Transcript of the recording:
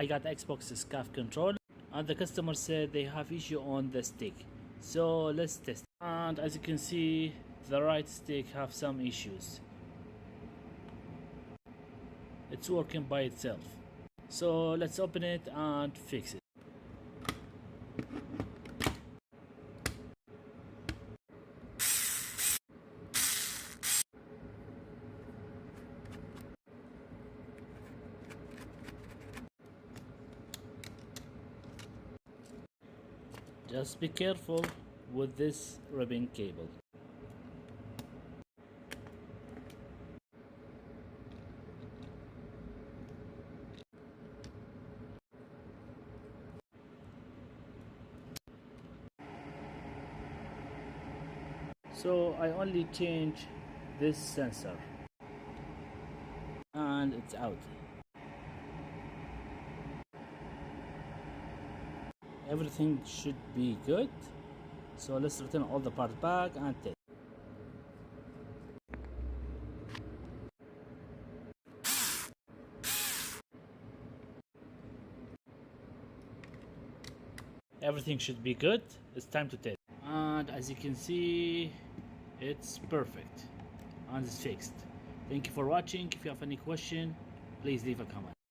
I got Xbox Scuf control, and the customer said they have issue on the stick. So let's test. And as you can see, the right stick have some issues. It's working by itself. So let's open it and fix it. Just be careful with this ribbon cable. So I only change this sensor and it's out. Everything should be good. So let's return all the parts back and test. Everything should be good. It's time to test. And as you can see, it's perfect and it's fixed. Thank you for watching. If you have any question, please leave a comment.